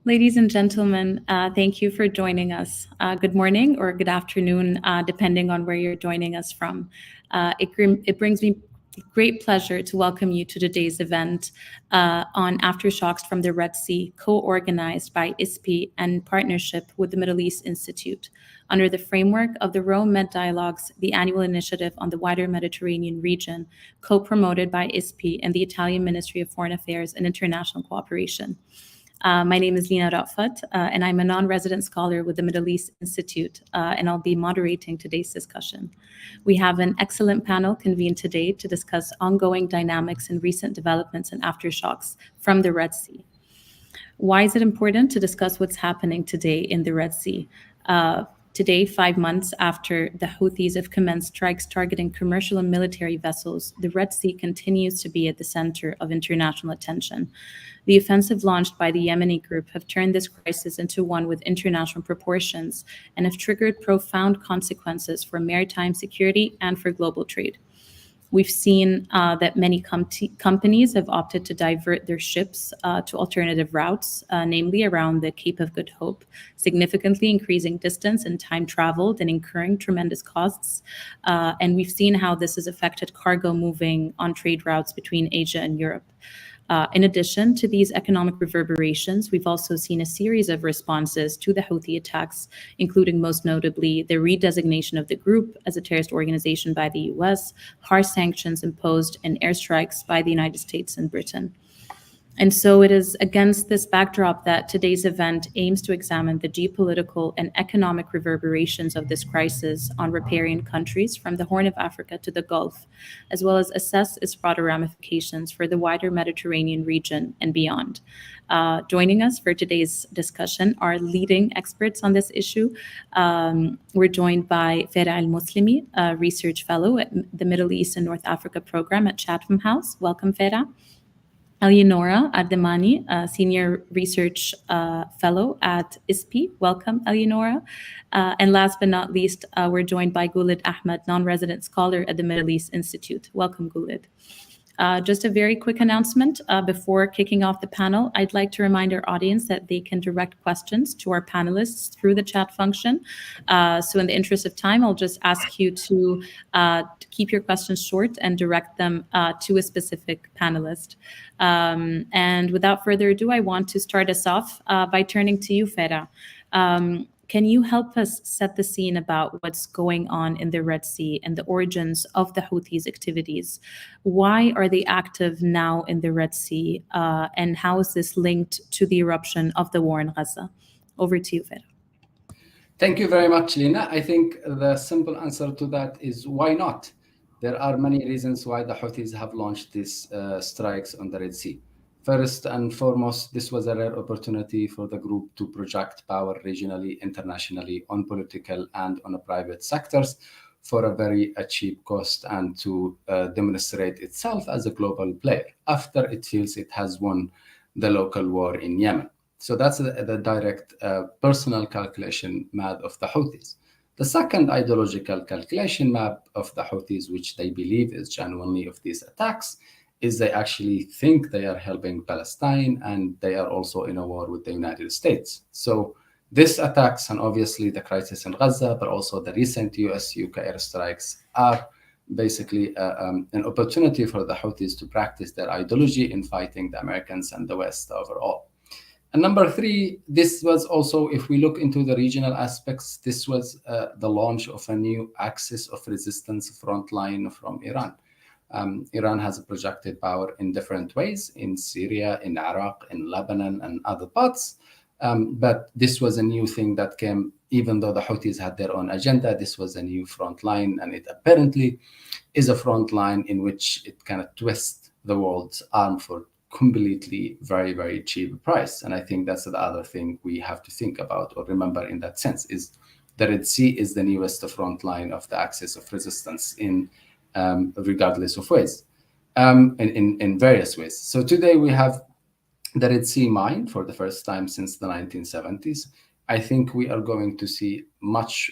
Ladies and gentlemen, thank you for joining us. Good morning or good afternoon, depending on where you're joining us from. It brings me great pleasure to welcome you to today's event on Aftershocks from the Red Sea, co-organized by ISPI and partnership with the Middle East Institute, under the framework of the Rome Med Dialogues, the annual initiative on the wider Mediterranean region, co-promoted by ISPI and the Italian Ministry of Foreign Affairs and International Cooperation. My name is Lina Rafat, and I'm a non-resident scholar with the Middle East Institute, and I'll be moderating today's discussion. We have an excellent panel convened today to discuss ongoing dynamics and recent developments and aftershocks from the Red Sea. Why is it important to discuss what's happening today in the Red Sea? Today, 5 months after the Houthis have commenced strikes targeting commercial and military vessels, the Red Sea continues to be at the center of international attention. The offensive launched by the Yemeni group have turned this crisis into one with international proportions and have triggered profound consequences for maritime security and for global trade. We've seen that many companies have opted to divert their ships to alternative routes, namely around the Cape of Good Hope, significantly increasing distance and time traveled and incurring tremendous costs. And we've seen how this has affected cargo moving on trade routes between Asia and Europe. In addition to these economic reverberations, we've also seen a series of responses to the Houthi attacks, including most notably the redesignation of the group as a terrorist organization by the US, harsh sanctions imposed, and airstrikes by the United States and Britain. And so it is against this backdrop that today's event aims to examine the geopolitical and economic reverberations of this crisis on riparian countries from the Horn of Africa to the Gulf, as well as assess its broader ramifications for the wider Mediterranean region and beyond. Joining us for today's discussion are leading experts on this issue. We're joined by Farea Al-Muslimi, a research fellow at the Middle East and North Africa program at Chatham House. Welcome, Farea. Eleonora Ardemani, a senior research fellow at ISPI. Welcome, Eleonora. And last but not least, we're joined by Guled Ahmed, non-resident scholar at the Middle East Institute. Welcome, Guled. Just a very quick announcement before kicking off the panel. I'd like to remind our audience that they can direct questions to our panelists through the chat function. So in the interest of time, I'll just ask you to keep your questions short and direct them to a specific panelist. And without further ado, I want to start us off by turning to you, Farea. Can you help us set the scene about what's going on in the Red Sea and the origins of the Houthis' activities? Why are they active now in the Red Sea? And how is this linked to the eruption of the war in Gaza? Over to you, Farea. Thank you very much, Lina. I think the simple answer to that is why not? There are many reasons why the Houthis have launched these strikes on the Red Sea. First and foremost, this was a rare opportunity for the group to project power regionally, internationally, on political and on private sectors for a very cheap cost and to demonstrate itself as a global player after it feels it has won the local war in Yemen. So that's the direct personal calculation map of the Houthis. The second ideological calculation map of the Houthis, which they believe is genuinely of these attacks, is they actually think they are helping Palestine and they are also in a war with the United States. So this attacks and obviously the crisis in Gaza, but also the recent US-UK airstrikes are basically an opportunity for the Houthis to practice their ideology in fighting the Americans and the West overall. And number three, this was also, if we look into the regional aspects, this was the launch of a new axis of resistance front line from Iran. Iran has a projected power in different ways in Syria, in Iraq, in Lebanon, and other parts. But this was a new thing that came, even though the Houthis had their own agenda, this was a new front line, and it apparently is a front line in which it kind of twists the world's arm for completely very, very cheap price. And I think that's the other thing we have to think about or remember in that sense is the Red Sea is the newest front line of the axis of resistance in regardless of ways, in various ways. So today we have the Red Sea mine for the first time since the 1970s. I think we are going to see much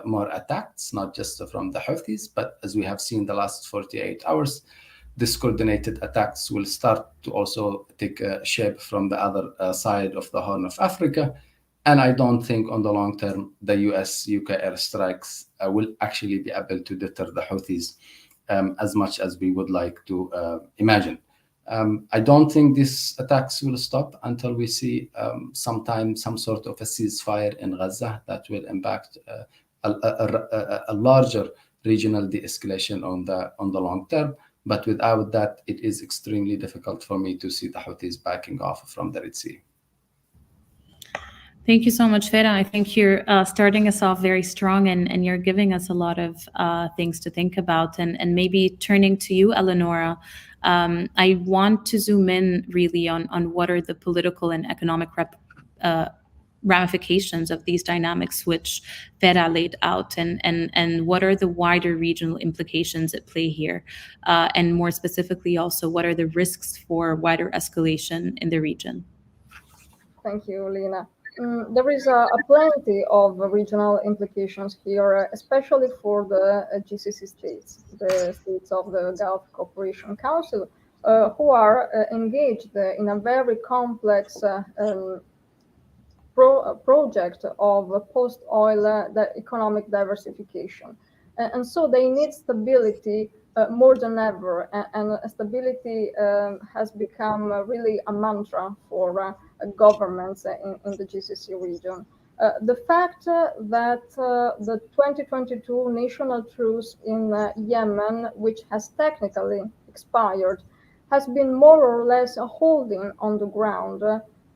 more attacks, not just from the Houthis, but as we have seen the last 48 hours, this coordinated attacks will start to also take shape from the other side of the Horn of Africa. And I don't think on the long term, the US-UK airstrikes will actually be able to deter the Houthis as much as we would like to imagine. I don't think these attacks will stop until we see sometime some sort of a ceasefire in Gaza that will impact a larger regional de-escalation on the long term. But without that, it is extremely difficult for me to see the Houthis backing off from the Red Sea. Thank you so much, Farea. I think you're starting us off very strong, and you're giving us a lot of things to think about. And maybe turning to you, Eleonora, I want to zoom in really on what are the political and economic ramifications of these dynamics which Farea laid out, and what are the wider regional implications at play here, and more specifically also what are the risks for wider escalation in the region. Thank you, Lina. There is a plenty of regional implications here, especially for the GCC states, the states of the Gulf Cooperation Council, who are engaged in a very complex project of post-oil economic diversification. And so they need stability more than ever, and stability has become really a mantra for governments in the GCC region. The fact that the 2022 national truce in Yemen, which has technically expired, has been more or less holding on the ground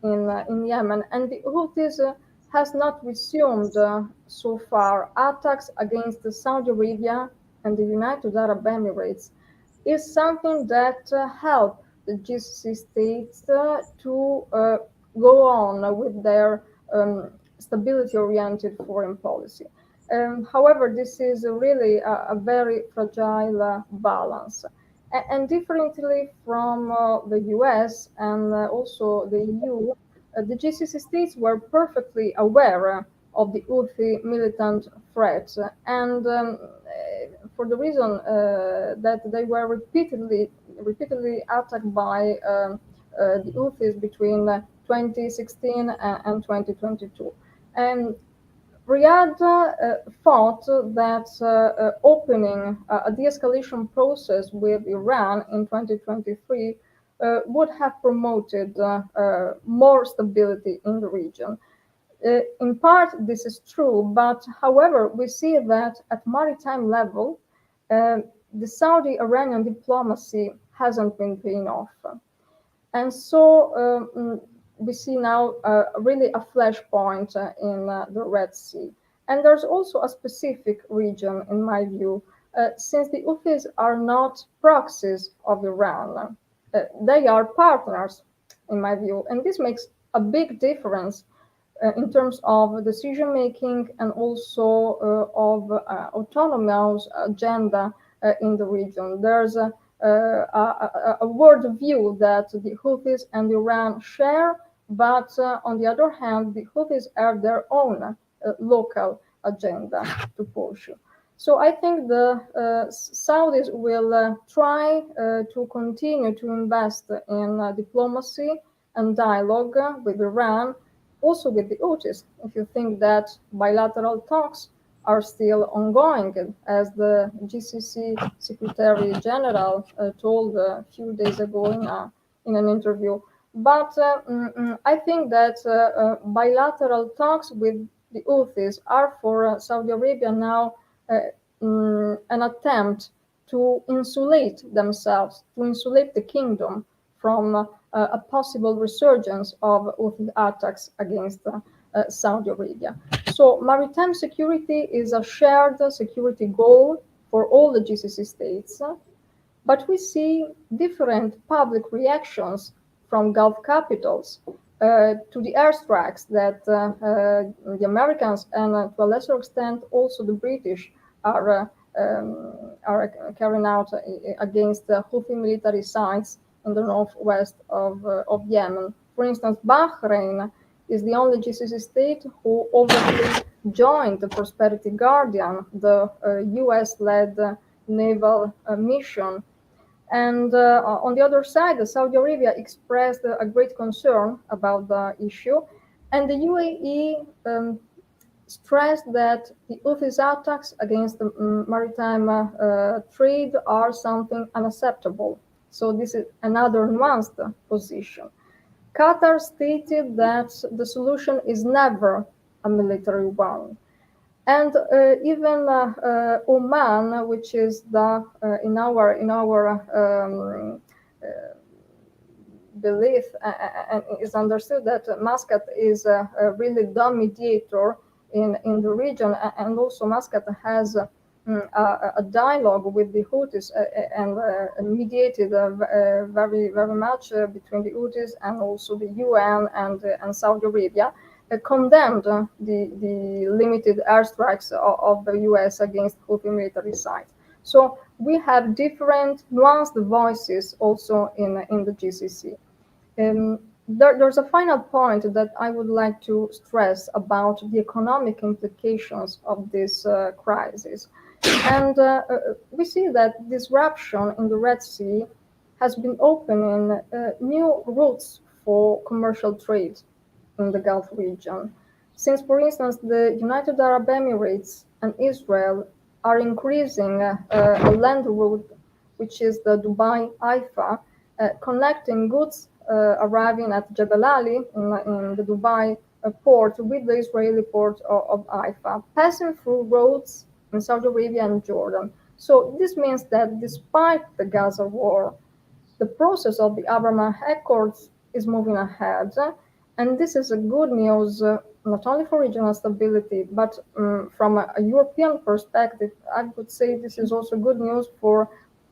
in Yemen, and the Houthis has not resumed so far attacks against Saudi Arabia and the United Arab Emirates, is something that helped the GCC states to go on with their stability-oriented foreign policy. However, this is really a very fragile balance. And differently from the US and also the EU, the GCC states were perfectly aware of the Houthi militant threats, and for the reason that they were repeatedly attacked by the Houthis between 2016 and 2022. And Riyadh thought that opening a de-escalation process with Iran in 2023 would have promoted more stability in the region. In part, this is true, but however, we see that at maritime level, the Saudi-Iranian diplomacy hasn't been paying off. And so we see now really a flashpoint in the Red Sea. And there's also a specific region, in my view, since the Houthis are not proxies of Iran. They are partners, in my view, and this makes a big difference in terms of decision-making and also of autonomous agenda in the region. There's a world view that the Houthis and Iran share, but on the other hand, the Houthis have their own local agenda to pursue. So I think the Saudis will try to continue to invest in diplomacy and dialogue with Iran, also with the Houthis. If you think that bilateral talks are still ongoing, as the GCC Secretary General told a few days ago in an interview. But I think that bilateral talks with the Houthis are for Saudi Arabia now an attempt to insulate themselves, to insulate the kingdom from a possible resurgence of Houthi attacks against Saudi Arabia. So maritime security is a shared security goal for all the GCC states, but we see different public reactions from Gulf capitals to the airstrikes that the Americans and to a lesser extent also the British are carrying out against the Houthi military sites in the northwest of Yemen. For instance, Bahrain is the only GCC state who overtly joined the Prosperity Guardian, the US-led naval mission. And on the other side, Saudi Arabia expressed a great concern about the issue, and the UAE stressed that the Houthis' attacks against the maritime trade are something unacceptable. So this is another nuanced position. Qatar stated that the solution is never a military one. And even Oman, which is the in our belief and is understood that Muscat is really the mediator in the region, and also Muscat has a dialogue with the Houthis and mediated very much between the Houthis and also the UN and Saudi Arabia. Condemned the limited airstrikes of the US against Houthi military sites. So we have different nuanced voices also in the GCC. There's a final point that I would like to stress about the economic implications of this crisis. And we see that disruption in the Red Sea has been opening new routes for commercial trade in the Gulf region. Since, for instance, the United Arab Emirates and Israel are increasing a land route, which is the Dubai Haifa, connecting goods arriving at Jebel Ali in the Dubai port with the Israeli port of Haifa, passing through roads in Saudi Arabia and Jordan. So this means that despite the Gaza war, the process of the Abraham Accords is moving ahead, and this is a good news not only for regional stability, but from a European perspective, I would say this is also good news for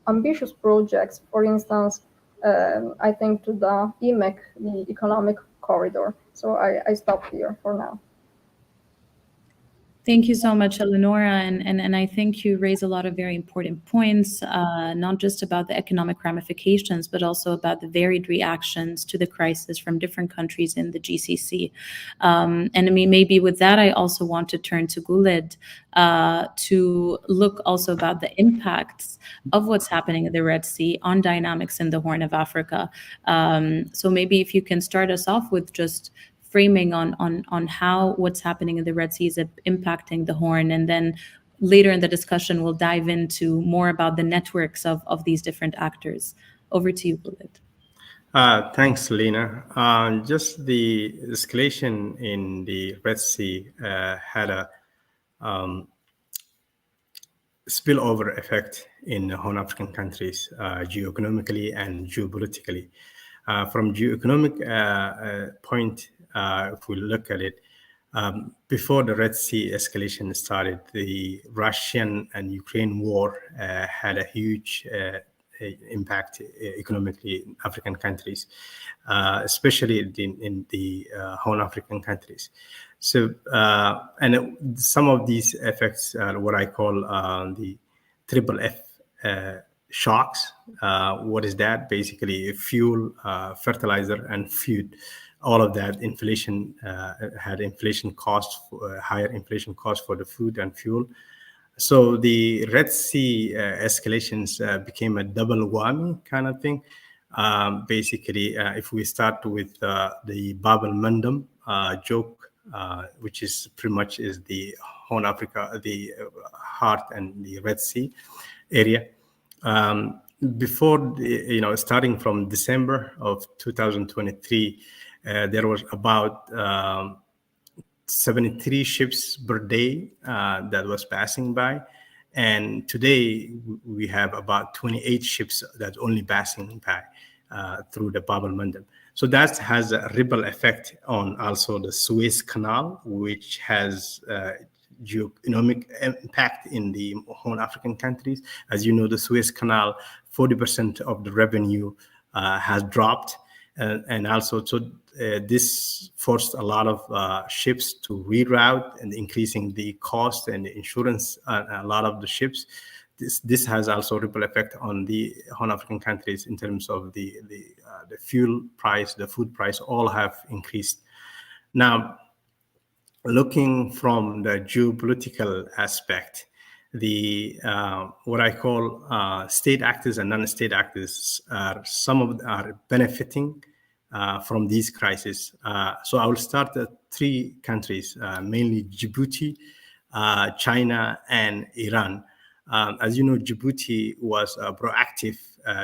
ambitious projects. For instance, I think to the EMEC, the economic corridor. So I stop here for now. Thank you so much, Eleonora. And I think you raise a lot of very important points, not just about the economic ramifications, but also about the varied reactions to the crisis from different countries in the GCC. And I mean, maybe with that, I also want to turn to Guled to look also about the impacts of what's happening in the Red Sea on dynamics in the Horn of Africa. So maybe if you can start us off with just framing on how what's happening in the Red Sea is impacting the Horn, and then later in the discussion we'll dive into more about the networks of these different actors. Over to you, Guled. Thanks, Lena. Just the escalation in the Red Sea had a spillover effect in Horn African countries, geoeconomically and geopolitically. From geoeconomic point, if we look at it, before the Red Sea escalation started, the Russian and Ukraine war had a huge impact economically in African countries, especially in the Horn African countries. So, and some of these effects are what I call the triple F shocks. What is that? Basically, fuel, fertilizer, and food. All of that inflation had inflation costs, higher inflation costs for the food and fuel. So the Red Sea escalations became a double whammy kind of thing. Basically, if we start with the Bab el-Mandeb joke, which is pretty much is the Horn Africa, the heart and the Red Sea area. Before, starting from December of 2023, there was about 73 ships per day that was passing by. And today we have about 28 ships that's only passing by through the Bab el-Mandeb. So that has a ripple effect on also the Suez Canal, which has geoeconomic impact in the Horn African countries. As you know, the Suez Canal, 40% of the revenue has dropped. And also, so this forced a lot of ships to reroute and increasing the cost and the insurance on a lot of the ships. This has also ripple effect on the Horn African countries in terms of the fuel price, the food price, all have increased. Now, looking from the geopolitical aspect, the what I call state actors and non-state actors are benefiting from these crises. So I will start at 3 countries, mainly Djibouti, China, and Iran. As you know, Djibouti was proactive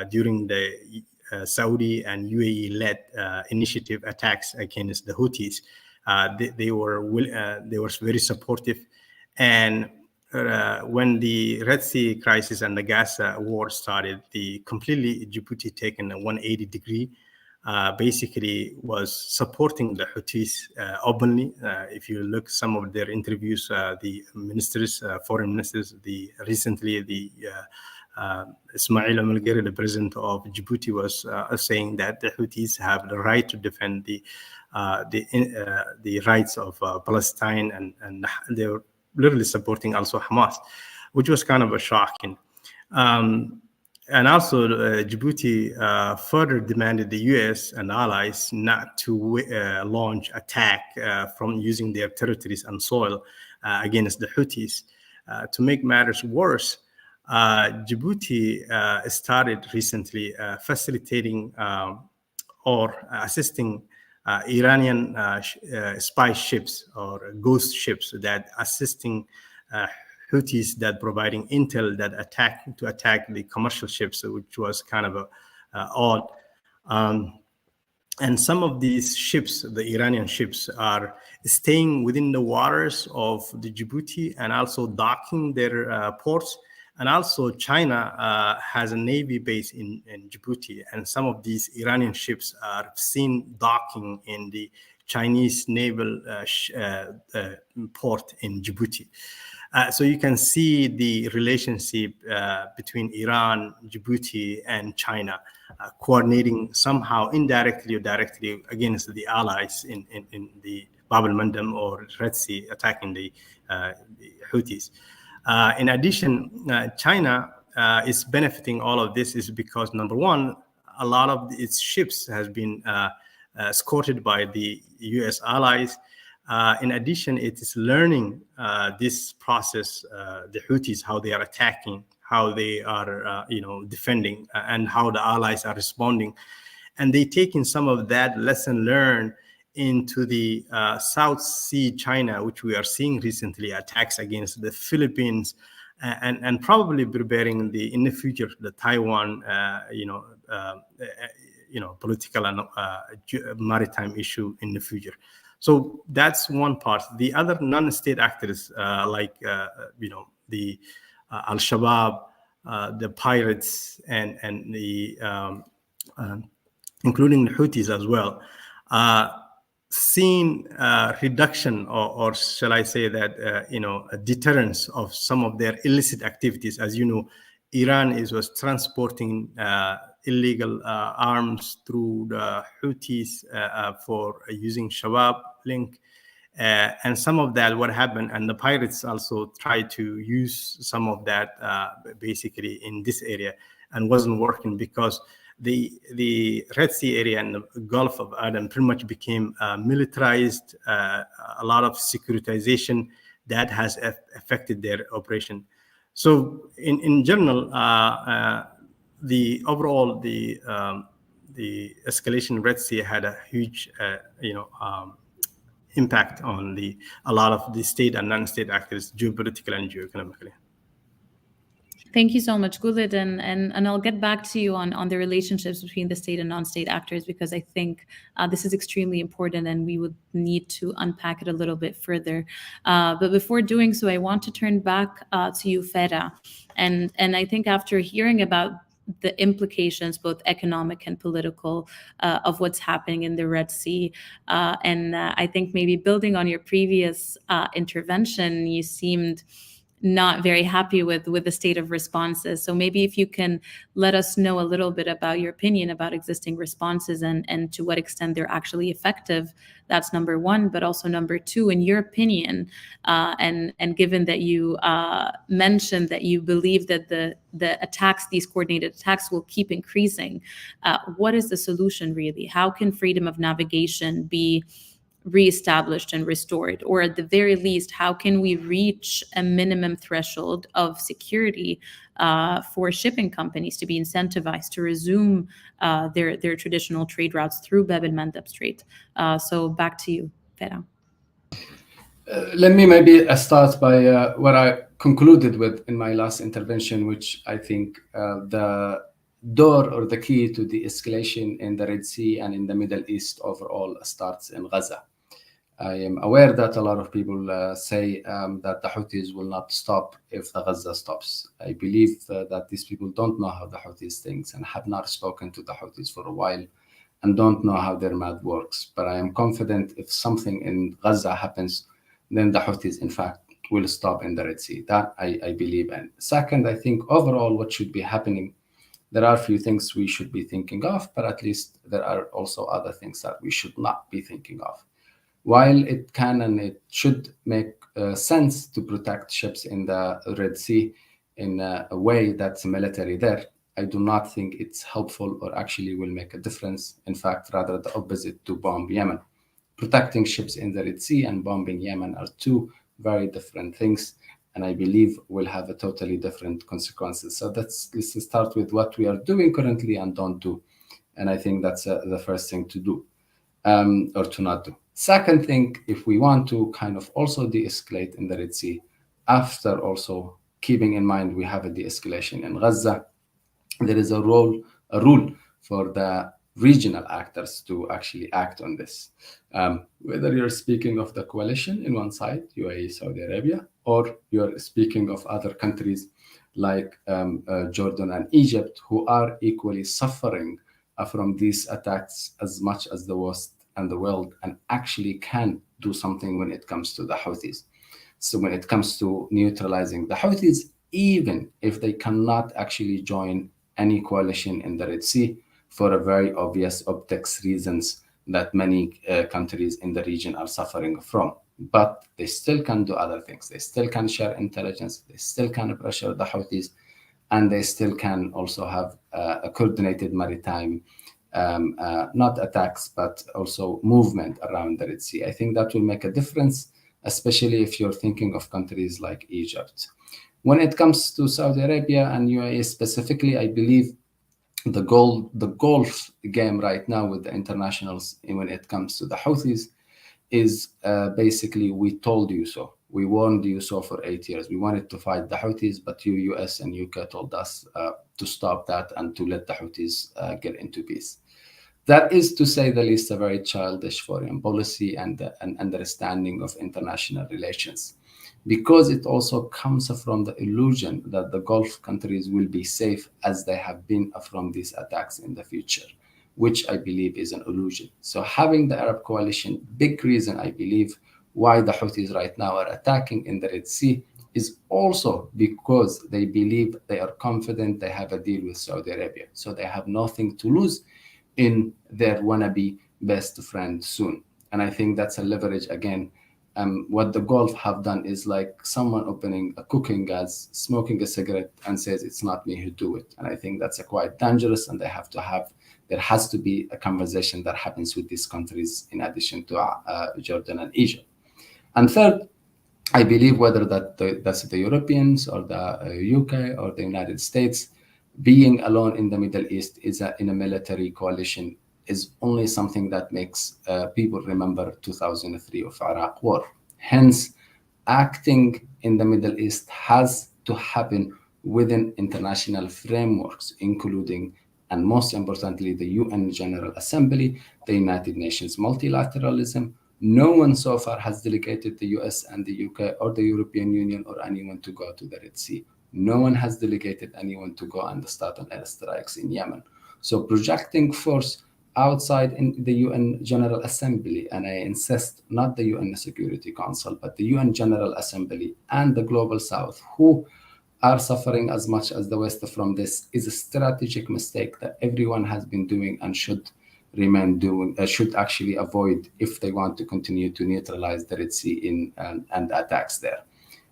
during the Saudi and UAE-led initiative attacks against the Houthis. They were very supportive, and when the Red Sea crisis and the Gaza war started, the completely Djibouti taken a 180-degree, basically was supporting the Houthis openly. If you look some of their interviews, the ministers, foreign ministers, recently the Ismail Al-Mulgeri, the president of Djibouti, was saying that the Houthis have the right to defend the rights of Palestine, and they were literally supporting also Hamas, which was kind of a shocking. And also, Djibouti further demanded the U.S. and allies not to launch attack from using their territories and soil against the Houthis. To make matters worse, Djibouti started recently facilitating or assisting Iranian spy ships or ghost ships that assisting Houthis that providing intel that attack the commercial ships, which was kind of odd. And some of these ships, the Iranian ships, are staying within the waters of the Djibouti and also docking their ports. And also China has a Navy base in Djibouti, and some of these Iranian ships are seen docking in the Chinese naval port in Djibouti. So you can see the relationship between Iran, Djibouti, and China coordinating somehow indirectly or directly against the allies in the Bab al-Mandab or Red Sea, attacking the Houthis. In addition, China is benefiting all of this is because, number one, a lot of its ships has been escorted by the U.S. allies. In addition, it is learning this process, the Houthis, how they are attacking, how they are, defending, and how the allies are responding. And they taking some of that lesson learned into the South Sea China, which we are seeing recently, attacks against the Philippines, and probably preparing in the future the Taiwan, political and maritime issue in the future. So that's one part. The other non-state actors, like the Al-Shabaab, the pirates, and the including the Houthis as well, seen reduction or shall I say that a deterrence of some of their illicit activities. As you know, Iran was transporting illegal arms through the Houthis for using Shabab link. And some of that, what happened, and the pirates also tried to use some of that basically in this area, and wasn't working because the Red Sea area and the Gulf of Aden pretty much became militarized, a lot of securitization that has affected their operation. So in general, the overall the escalation of Red Sea had a huge impact on a lot of the state and non-state actors, geopolitical and geoeconomically. Thank you so much, Guled, and I'll get back to you on the relationships between the state and non-state actors, because I think this is extremely important and we would need to unpack it a little bit further. But before doing so, I want to turn back to you, Farea, and I think after hearing about the implications, both economic and political, of what's happening in the Red Sea, and I think maybe building on your previous intervention, you seemed not very happy with the state of responses. So maybe if you can let us know a little bit about your opinion about existing responses and to what extent they're actually effective. That's number one. But also number two, in your opinion, and given that you mentioned that you believe that the attacks, these coordinated attacks, will keep increasing, what is the solution really? How can freedom of navigation be reestablished and restored? Or at the very least, how can we reach a minimum threshold of security for shipping companies to be incentivized to resume their traditional trade routes through Bab el-Mandeb Strait? So back to you, Farea. Let me maybe start by what I concluded with in my last intervention, which I think the door or the key to the escalation in the Red Sea and in the Middle East overall starts in Gaza. I am aware that a lot of people say that the Houthis will not stop if the Gaza stops. I believe that these people don't know how the Houthis think and have not spoken to the Houthis for a while and don't know how their math works. But I am confident if something in Gaza happens, then the Houthis, in fact, will stop in the Red Sea. That I believe in. Second, I think overall what should be happening, there are a few things we should be thinking of, but at least there are also other things that we should not be thinking of. While it can and it should make sense to protect ships in the Red Sea in a way that's military there, I do not think it's helpful or actually will make a difference. In fact, rather the opposite, to bomb Yemen. Protecting ships in the Red Sea and bombing Yemen are two very different things, and I believe will have a totally different consequences. So let's start with what we are doing currently and don't do. And I think that's the first thing to do or to not do. Second thing, if we want to kind of also de-escalate in the Red Sea, after also keeping in mind we have a de-escalation in Gaza, there is a rule for the regional actors to actually act on this. Whether you're speaking of the coalition in one side, UAE, Saudi Arabia, or you're speaking of other countries like Jordan and Egypt, who are equally suffering from these attacks as much as the West and the world, and actually can do something when it comes to the Houthis. So when it comes to neutralizing the Houthis, even if they cannot actually join any coalition in the Red Sea, for a very obvious optics reasons that many countries in the region are suffering from. But they still can do other things. They still can share intelligence. They still can pressure the Houthis. And they still can also have a coordinated maritime, not attacks, but also movement around the Red Sea. I think that will make a difference, especially if you're thinking of countries like Egypt. When it comes to Saudi Arabia and UAE specifically, I believe the golf game right now with the internationals when it comes to the Houthis is basically, we told you so. We warned you so for 8 years. We wanted to fight the Houthis, but you, US and UK, told us to stop that and to let the Houthis get into peace. That is, to say the least, a very childish foreign policy and an understanding of international relations, because it also comes from the illusion that the Gulf countries will be safe as they have been from these attacks in the future, which I believe is an illusion. So having the Arab coalition, big reason I believe why the Houthis right now are attacking in the Red Sea is also because they believe, they are confident they have a deal with Saudi Arabia. So they have nothing to lose in their wannabe best friend soon. And I think that's a leverage again. What the Gulf have done is like someone opening a cooking gas, smoking a cigarette, and says it's not me who do it. And I think that's quite dangerous, and there has to be a conversation that happens with these countries in addition to Jordan and Egypt. And third, I believe whether that's the Europeans or the UK or the United States, being alone in the Middle East in a military coalition is only something that makes people remember 2003 of Iraq war. Hence, acting in the Middle East has to happen within international frameworks, including, and most importantly, the UN General Assembly, the United Nations multilateralism. No one so far has delegated the US and the UK or the European Union or anyone to go to the Red Sea. No one has delegated anyone to go and start on airstrikes in Yemen. So projecting force outside in the UN General Assembly, and I insist not the UN Security Council, but the UN General Assembly and the Global South, who are suffering as much as the West from this, is a strategic mistake that everyone has been doing and should remain doing, should actually avoid if they want to continue to neutralize the Red Sea and attacks there.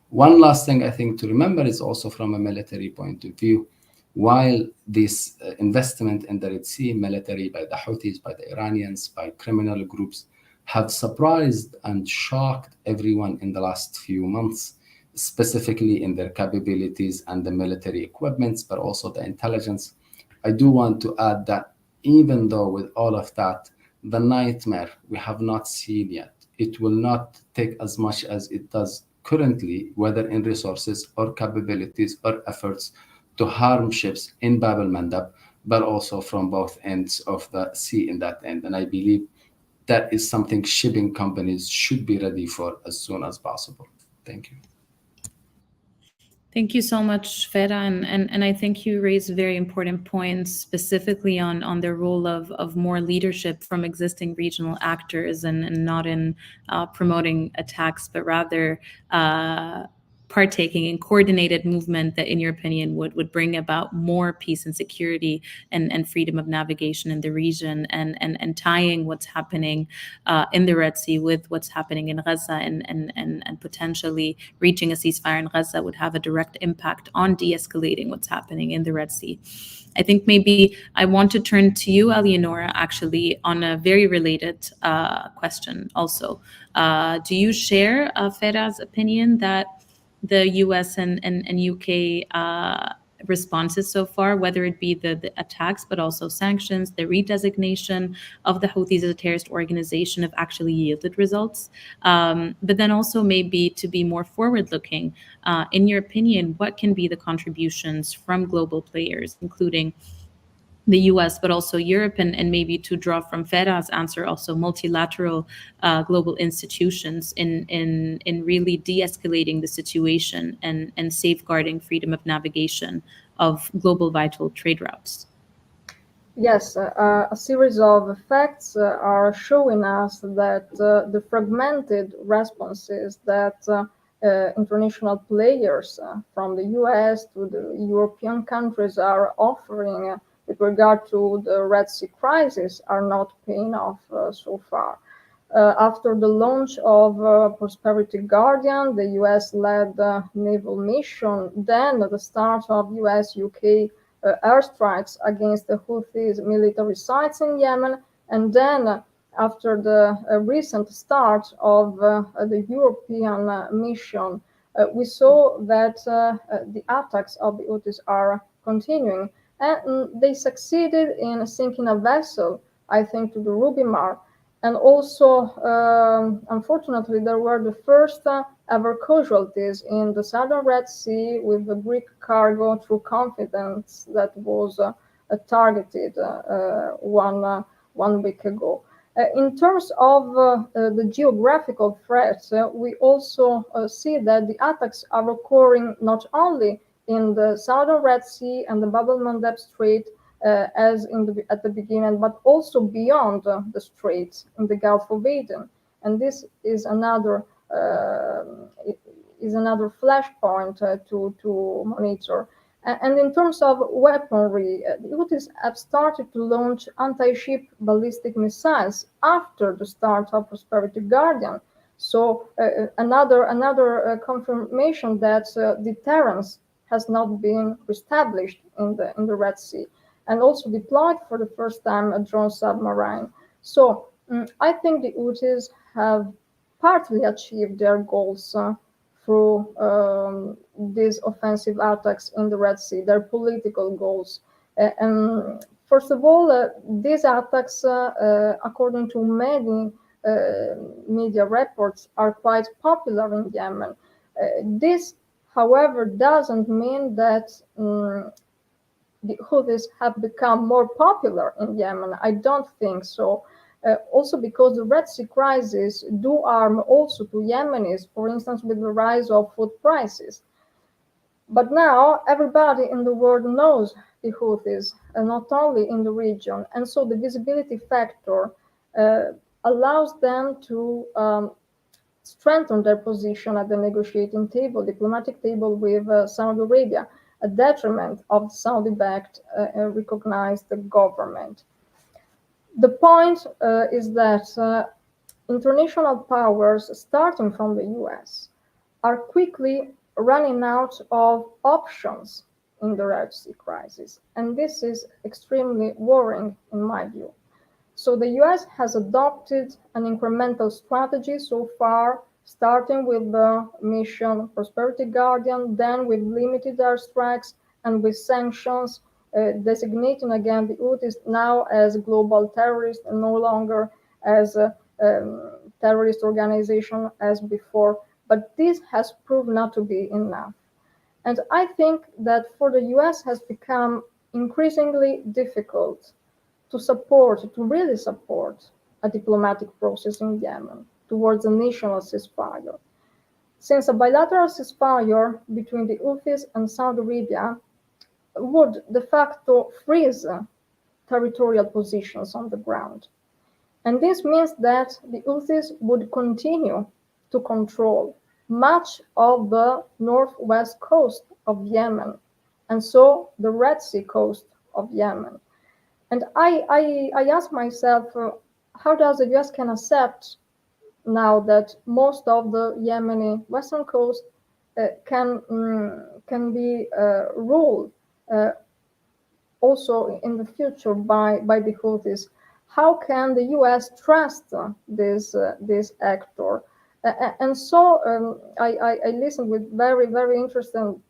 One last thing I think to remember is also from a military point of view, while this investment in the Red Sea, military by the Houthis, by the Iranians, by criminal groups, have surprised and shocked everyone in the last few months, specifically in their capabilities and the military equipments, but also the intelligence. I do want to add that even though with all of that, the nightmare we have not seen yet, it will not take as much as it does currently, whether in resources or capabilities or efforts to harm ships in Bab el-Mandab, but also from both ends of the sea in that end. And I believe that is something shipping companies should be ready for as soon as possible. Thank you. Thank you so much, Fera, and I think you raised very important points specifically on the role of more leadership from existing regional actors and not in promoting attacks, but rather partaking in coordinated movement that, in your opinion, would bring about more peace and security and freedom of navigation in the region, and tying what's happening in the Red Sea with what's happening in Gaza, and potentially reaching a ceasefire in Gaza would have a direct impact on de-escalating what's happening in the Red Sea. I think maybe I want to turn to you, Eleonora, actually, on a very related question also. Do you share Fera's opinion that the US and UK responses so far, whether it be the attacks, but also sanctions, the redesignation of the Houthis as a terrorist organization, have actually yielded results? But then also maybe to be more forward-looking, in your opinion, what can be the contributions from global players, including the US, but also Europe, and maybe to draw from Fera's answer, also multilateral global institutions in really de-escalating the situation and safeguarding freedom of navigation of global vital trade routes? Yes, a series of facts are showing us that the fragmented responses that international players from the US to the European countries are offering with regard to the Red Sea crisis are not paying off so far. After the launch of Prosperity Guardian, the US-led naval mission, then the start of US-UK airstrikes against the Houthis military sites in Yemen, and then after the recent start of the European mission, we saw that the attacks of the Houthis are continuing. And they succeeded in sinking a vessel, I think, to the Ruby Mar. And also, unfortunately, there were the first ever casualties in the southern Red Sea with the Greek cargo True Confidence that was targeted one week ago. In terms of the geographical threats, we also see that the attacks are occurring not only in the southern Red Sea and the Bab el-Mandeb Strait as at the beginning, but also beyond the straits in the Gulf of Aden. And this is another flashpoint to monitor. And in terms of weaponry, the Houthis have started to launch anti-ship ballistic missiles after the start of Prosperity Guardian. So another confirmation that deterrence has not been established in the Red Sea, and also deployed for the first time a drone submarine. So I think the Houthis have partly achieved their goals through these offensive attacks in the Red Sea, their political goals. And first of all, these attacks, according to many media reports, are quite popular in Yemen. This, however, doesn't mean that the Houthis have become more popular in Yemen. I don't think so. Also because the Red Sea crisis do harm also to Yemenis, for instance, with the rise of food prices. But now everybody in the world knows the Houthis, not only in the region. And so the visibility factor allows them to strengthen their position at the negotiating table, diplomatic table with Saudi Arabia, a detriment of the Saudi-backed recognized government. The point is that international powers, starting from the US, are quickly running out of options in the Red Sea crisis. And this is extremely worrying, in my view. So the US has adopted an incremental strategy so far, starting with the mission Prosperity Guardian, then with limited airstrikes and with sanctions, designating again the Houthis now as global terrorists and no longer as a terrorist organization as before. But this has proved not to be enough. And I think that for the US has become increasingly difficult to really support a diplomatic process in Yemen towards a national ceasefire. Since a bilateral ceasefire between the Houthis and Saudi Arabia would de facto freeze territorial positions on the ground. And this means that the Houthis would continue to control much of the northwest coast of Yemen, and so the Red Sea coast of Yemen. And I ask myself, how does the US can accept now that most of the Yemeni western coast can be ruled also in the future by the Houthis? How can the US trust this actor? And so I listened with very interesting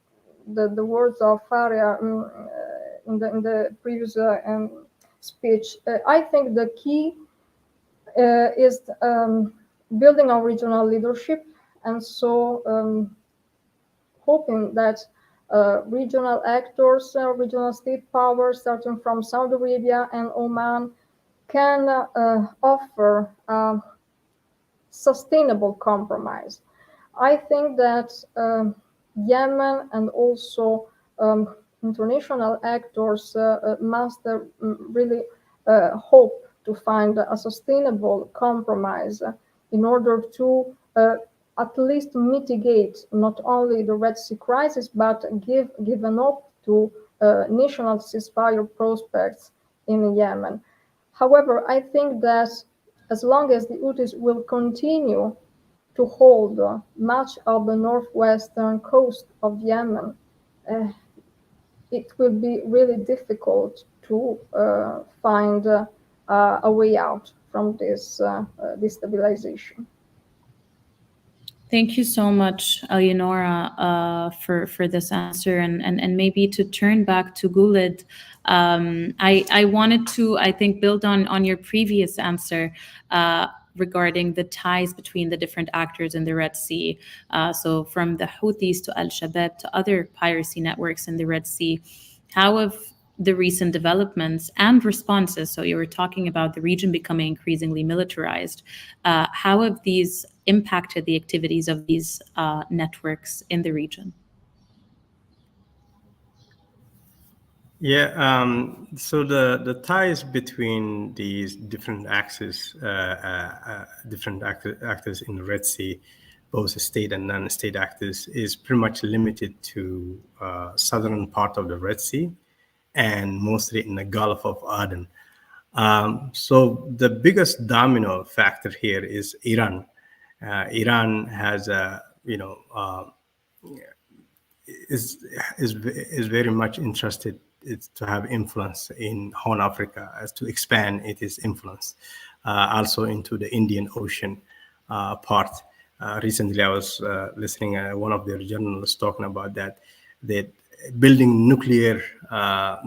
the words of Farea in the previous speech. I think the key is building on regional leadership, and so hoping that regional actors, regional state powers, starting from Saudi Arabia and Oman, can offer sustainable compromise. I think that Yemen and also international actors must really hope to find a sustainable compromise in order to at least mitigate not only the Red Sea crisis, but give an hope to national ceasefire prospects in Yemen. However, I think that as long as the Houthis will continue to hold much of the northwestern coast of Yemen, it will be really difficult to find a way out from this destabilization. Thank you so much, Eleonora, for this answer. And maybe to turn back to Guled, I wanted to, I think, build on your previous answer regarding the ties between the different actors in the Red Sea. So from the Houthis to Al-Shabaab to other piracy networks in the Red Sea, how have the recent developments and responses, so you were talking about the region becoming increasingly militarized, how have these impacted the activities of these networks in the region? Yeah, so the ties between these different axes, different actors in the Red Sea, both state and non-state actors, is pretty much limited to southern part of the Red Sea and mostly in the Gulf of Aden. So the biggest domino factor here is Iran. Iran has a, is very much interested to have influence in Horn Africa, as to expand its influence also into the Indian Ocean part. Recently, I was listening one of their journalists talking about that building nuclear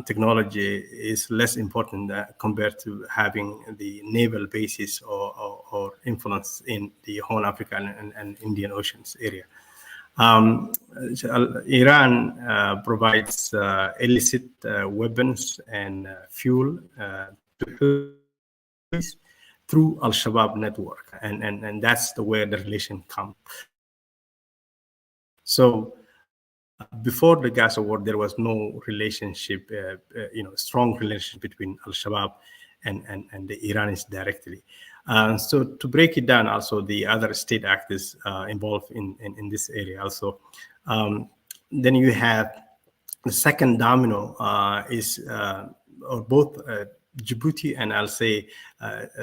technology is less important compared to having the naval bases or influence in the Horn Africa and Indian Oceans area. Iran provides illicit weapons and fuel to Houthis through Al-Shabaab network, and that's where the relation comes. So before the Gaza war, there was no relationship, strong relationship between Al-Shabaab and the Iranis directly. So to break it down, also the other state actors involved in this area also. Then you have the second domino is or both Djibouti and I'll say a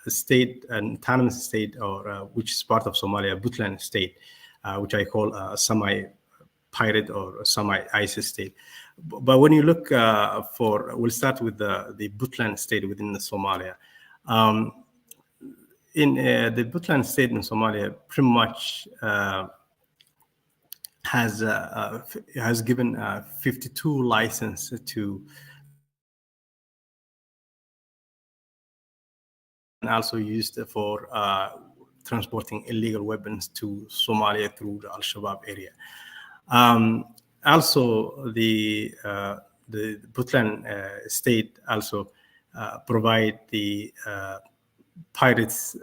state, an autonomous state, or which is part of Somalia, Puntland state, which I call a semi-pirate or semi-ISIS state. But when you look we'll start with the Puntland state within the Somalia. In the Puntland state in Somalia, pretty much has given 52 licenses to, and also used for transporting illegal weapons to Somalia through the Al-Shabaab area. Also, the Puntland state also provide the pirates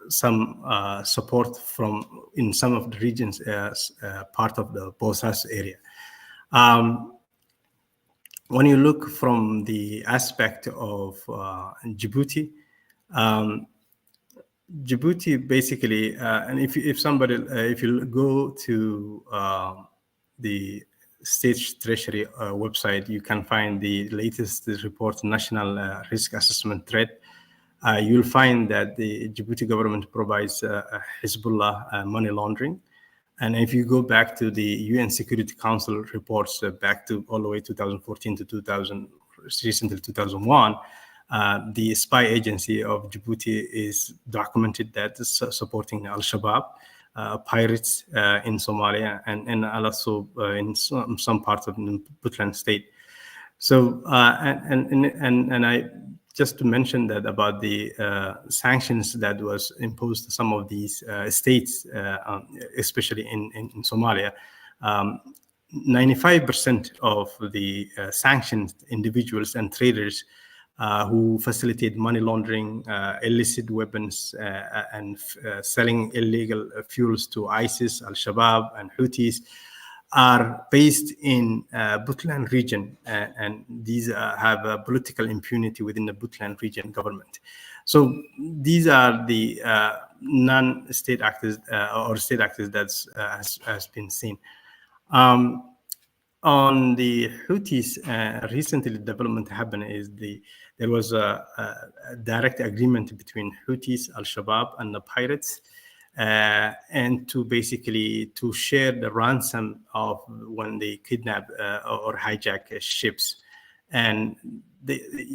some support from in some of the regions as part of the Bosas area. When you look from the aspect of Djibouti, Djibouti basically, and if somebody, if you go to the State Treasury website, you can find the latest report, National Risk Assessment Threat. You'll find that the Djibouti government provides Hezbollah money laundering. And if you go back to the UN Security Council reports back to all the way 2014 to recently 2001, the spy agency of Djibouti is documented that is supporting Al-Shabaab pirates in Somalia and also in some parts of the Puntland state. So and I just to mention that about the sanctions that was imposed to some of these states, especially in Somalia. 95% of the sanctioned individuals and traders who facilitate money laundering, illicit weapons, and selling illegal fuels to ISIS, Al-Shabaab, and Houthis are based in Puntland region, and these have a political impunity within the Puntland region government. So these are the non-state actors or state actors that has been seen. On the Houthis, recently the development happened is there was a direct agreement between Houthis, Al-Shabaab, and the pirates, and to basically to share the ransom of when they kidnap or hijack ships. And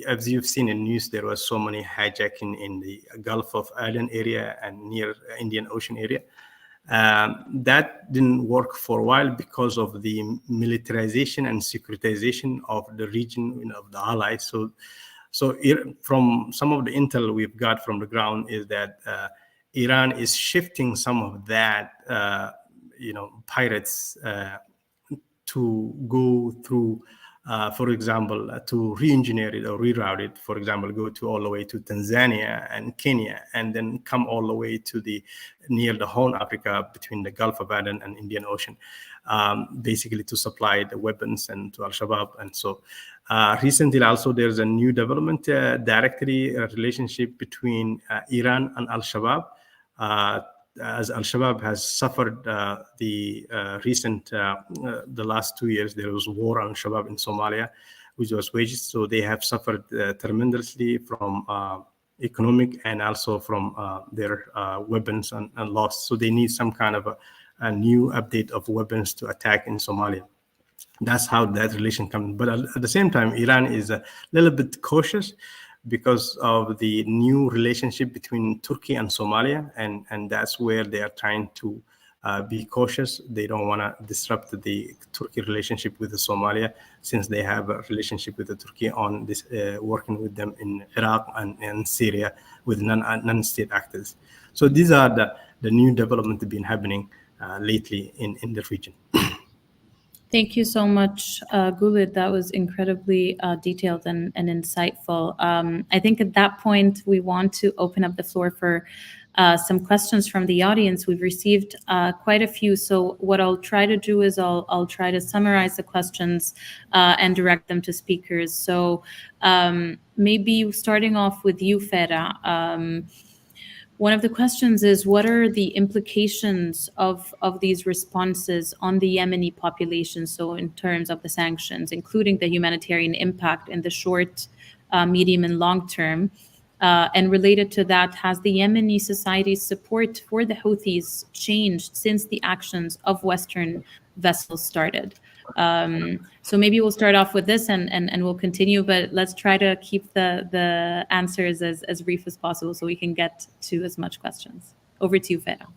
as you've seen in news, there was so many hijacking in the Gulf of Aden area and near Indian Ocean area. That didn't work for a while because of the militarization and securitization of the region of the allies. So from some of the intel we've got from the ground is that Iran is shifting some of that, pirates to go through, for example, to re-engineer it or reroute it, for example, go to all the way to Tanzania and Kenya, and then come all the way to near the Horn Africa between the Gulf of Aden and Indian Ocean, basically to supply the weapons and to Al-Shabaab. And so recently also there's a new development directly relationship between Iran and Al-Shabaab. As Al-Shabaab has suffered the last 2 years, there was war on Al-Shabaab in Somalia, which was waged. So they have suffered tremendously from economic and also from their weapons and loss. So they need some kind of a new update of weapons to attack in Somalia. That's how that relation comes. But at the same time, Iran is a little bit cautious because of the new relationship between Turkey and Somalia, and that's where they are trying to be cautious. They don't want to disrupt the Turkey relationship with the Somalia, since they have a relationship with the Turkey on this, working with them in Iraq and Syria with non-state actors. So these are the new developments that have been happening lately in the region. Thank you so much, Guled. That was incredibly detailed and insightful. I think at that point, we want to open up the floor for some questions from the audience. We've received quite a few. So what I'll try to do is I'll try to summarize the questions and direct them to speakers. So maybe starting off with you, Farea. One of the questions is, what are the implications of these responses on the Yemeni population? So in terms of the sanctions, including the humanitarian impact in the short, medium, and long term. And related to that, has the Yemeni society's support for the Houthis changed since the actions of Western vessels started? So maybe we'll start off with this and we'll continue, but let's try to keep the answers as brief as possible so we can get to as much questions. Over to you, Farea.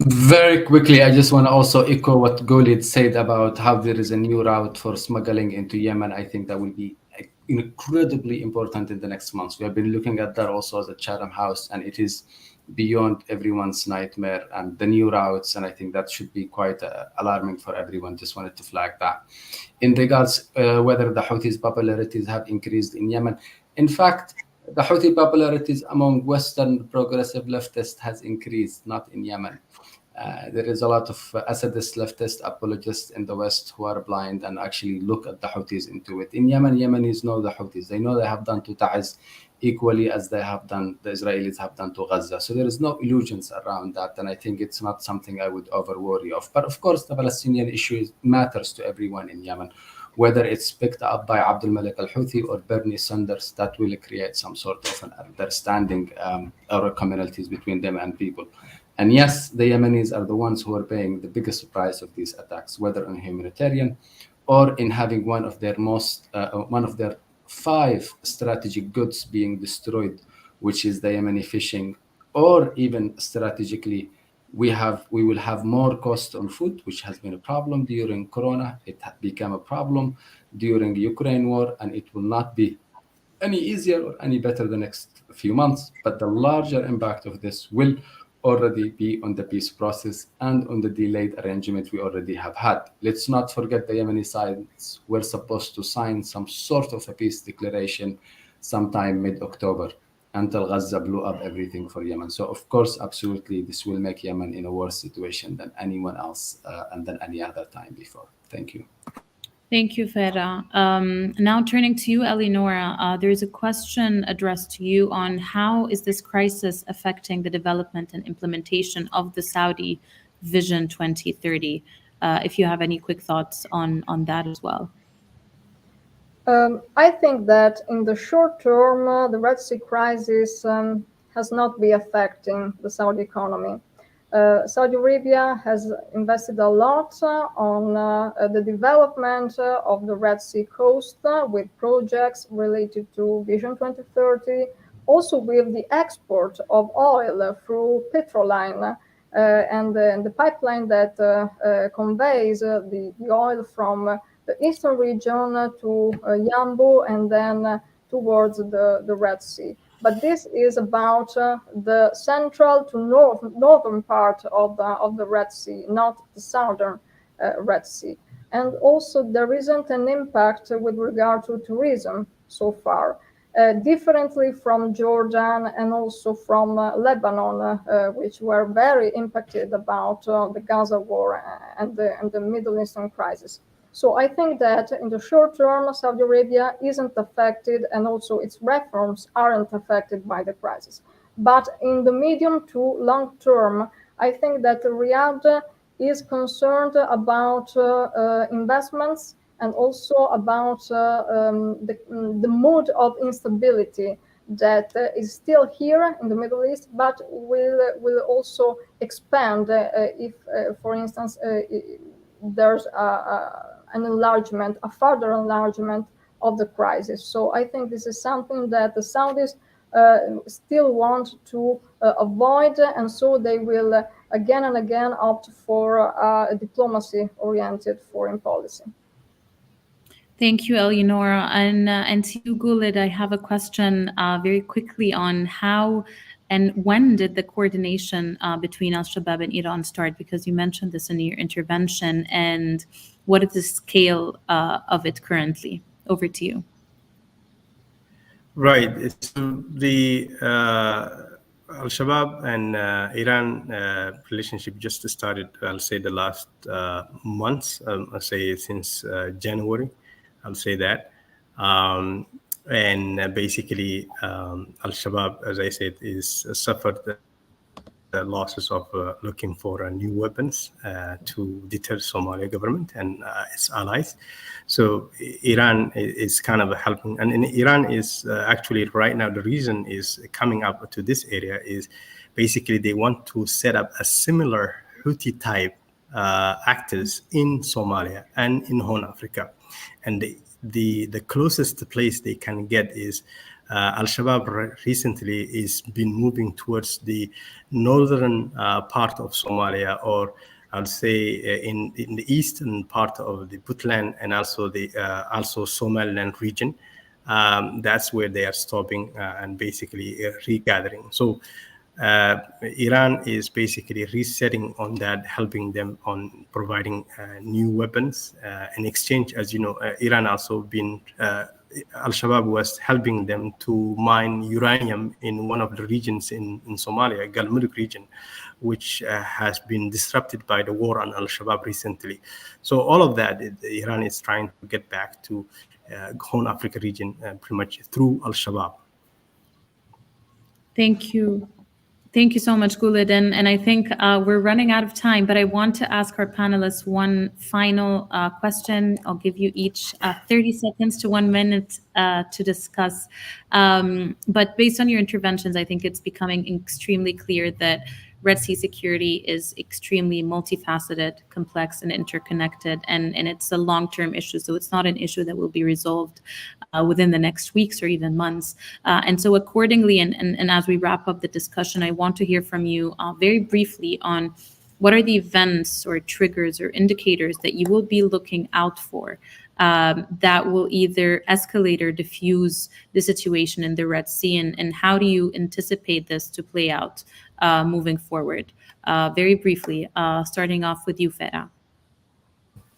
Very quickly, I just want to also echo what Guled said about how there is a new route for smuggling into Yemen. I think that will be incredibly important in the next months. We have been looking at that also as a Chatham House, and it is beyond everyone's nightmare and the new routes. And I think that should be quite alarming for everyone. Just wanted to flag that. In regards whether the Houthis' popularities have increased in Yemen, in fact, the Houthi popularities among Western progressive leftists has increased, not in Yemen. There is a lot of Assadist leftist apologists in the West who are blind and actually look at the Houthis into it. In Yemen, Yemenis know the Houthis. They know they have done to Taiz equally as they have done, the Israelis have done to Gaza. So there is no illusions around that. And I think it's not something I would over worry of. But of course, the Palestinian issue matters to everyone in Yemen, whether it's picked up by Abdul Malik al-Houthi or Bernie Sanders. That will create some sort of an understanding or commonalities between them and people. And yes, the Yemenis are the ones who are paying the biggest price of these attacks, whether on humanitarian or in having one of their 5 strategic goods being destroyed, which is the Yemeni fishing, or even strategically, we will have more cost on food, which has been a problem during Corona. It became a problem during the Ukraine war, and it will not be any easier or any better the next few months. But the larger impact of this will already be on the peace process and on the delayed arrangement we already have had. Let's not forget the Yemeni sides were supposed to sign some sort of a peace declaration sometime mid-October until Gaza blew up everything for Yemen. So of course, absolutely, this will make Yemen in a worse situation than anyone else and than any other time before. Thank you. Thank you, Farea. Now turning to you, Eleonora, there is a question addressed to you on how is this crisis affecting the development and implementation of the Saudi Vision 2030? If you have any quick thoughts on that as well. I think that in the short term, the Red Sea crisis has not been affecting the Saudi economy. Saudi Arabia has invested a lot on the development of the Red Sea coast with projects related to Vision 2030, also with the export of oil through Petroline and the pipeline that conveys the oil from the eastern region to Yambu and then towards the Red Sea. But this is about the central to northern part of the Red Sea, not the southern Red Sea. And also there isn't an impact with regard to tourism so far, differently from Jordan and also from Lebanon, which were very impacted about the Gaza war and the Middle Eastern crisis. So I think that in the short term, Saudi Arabia isn't affected, and also its reforms aren't affected by the crisis. But in the medium to long term, I think that Riyadh is concerned about investments and also about the mood of instability that is still here in the Middle East, but will also expand if, for instance, there's an enlargement, a further enlargement of the crisis. So I think this is something that the Saudis still want to avoid, and so they will again and again opt for a diplomacy-oriented foreign policy. Thank you, Eleonora. And to you, Guled, I have a question very quickly on how and when did the coordination between Al-Shabaab and Iran start? Because you mentioned this in your intervention, and what is the scale of it currently? Over to you. Right. So the Al-Shabaab and Iran relationship just started, I'll say, the last months, I'll say since January, I'll say that. And basically, Al-Shabaab, as I said, is suffered the losses of looking for new weapons to deter Somalia government and its allies. So Iran is kind of helping. And in Iran is actually right now, the reason is coming up to this area is basically they want to set up a similar Houthi type actors in Somalia and in Horn Africa. And the closest place they can get is Al-Shabaab recently is been moving towards the northern part of Somalia, or I'll say in the eastern part of the Puntland and also the also Somaliland region. That's where they are stopping and basically regathering. So Iran is basically resetting on that, helping them on providing new weapons. In exchange, as you know, Iran also been, Al-Shabaab was helping them to mine uranium in one of the regions in Somalia, Guled region, which has been disrupted by the war on Al-Shabaab recently. So all of that, Iran is trying to get back to Horn Africa region pretty much through Al-Shabaab. Thank you. Thank you so much, Guled. And I think we're running out of time, but I want to ask our panelists one final question. I'll give you each 30 seconds to 1 minute to discuss. But based on your interventions, I think it's becoming extremely clear that Red Sea security is extremely multifaceted, complex, and interconnected, and it's a long-term issue. So it's not an issue that will be resolved within the next weeks or even months. And so accordingly, and as we wrap up the discussion, I want to hear from you very briefly on what are the events or triggers or indicators that you will be looking out for that will either escalate or diffuse the situation in the Red Sea, and how do you anticipate this to play out moving forward? Very briefly, starting off with you, Farea.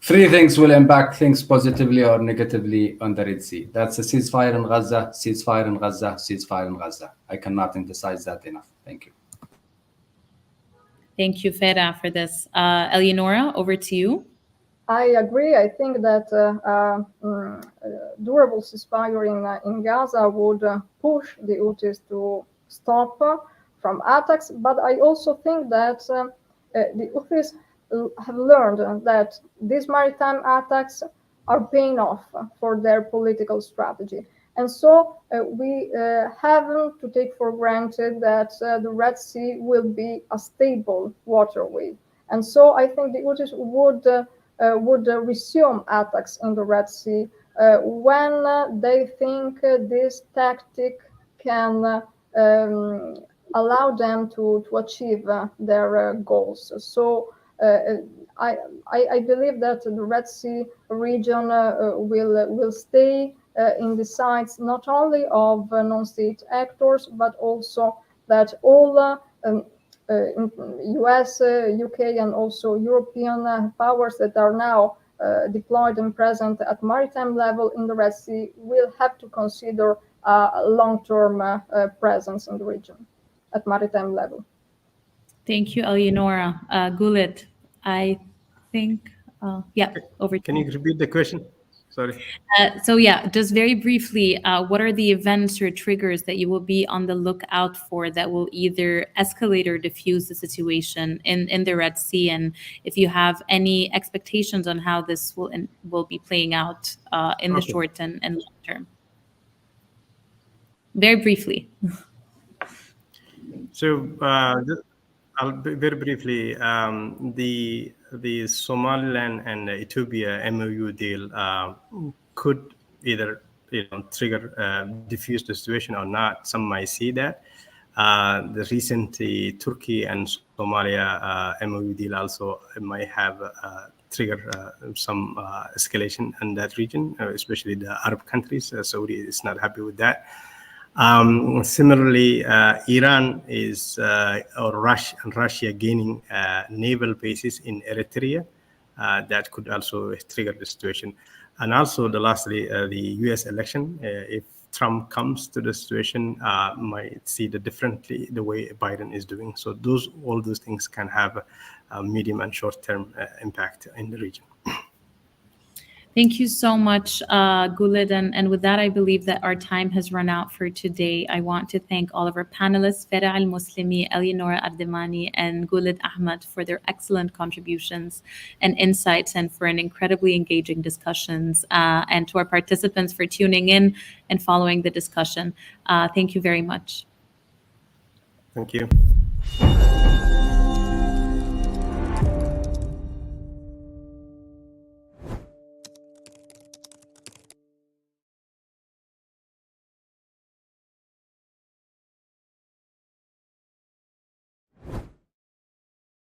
Three things will impact things positively or negatively on the Red Sea. That's a ceasefire in Gaza, ceasefire in Gaza, ceasefire in Gaza. I cannot emphasize that enough. Thank you. Thank you, Farea, for this. Eleonora, over to you. I agree. I think that durable ceasefire in Gaza would push the Houthis to stop from attacks. But I also think that the Houthis have learned that these maritime attacks are paying off for their political strategy. And so we haven't to take for granted that the Red Sea will be a stable waterway. And so I think the Houthis would resume attacks in the Red Sea when they think this tactic can allow them to achieve their goals. So I believe that the Red Sea region will stay in the sights not only of non-state actors, but also that all US, UK, and also European powers that are now deployed and present at maritime level in the Red Sea will have to consider a long-term presence in the region at maritime level. Thank you, Eleonora. Guled, I think, yeah, over to you. Can you repeat the question? Sorry. So yeah, just very briefly, what are the events or triggers that you will be on the lookout for that will either escalate or diffuse the situation in the Red Sea? And if you have any expectations on how this will be playing out in the short and long term. Very briefly. So I'll very briefly, the Somaliland and Ethiopia MOU deal could either trigger, diffuse the situation or not. Some might see that. The recent Turkey and Somalia MOU deal also might have trigger some escalation in that region, especially the Arab countries. Saudi is not happy with that. Similarly, Iran is or Russia gaining naval bases in Eritrea. That could also trigger the situation. And also, lastly, the U.S. election. If Trump comes to the situation, might see the way Biden is doing. So all those things can have a medium and short-term impact in the region. Thank you so much, Guled. And with that, I believe that our time has run out for today. I want to thank all of our panelists, Farea Al-Muslimi, Eleonora Ardemani, and Guled Ahmed for their excellent contributions and insights and for an incredibly engaging discussions. And to our participants for tuning in and following the discussion. Thank you very much. Thank you.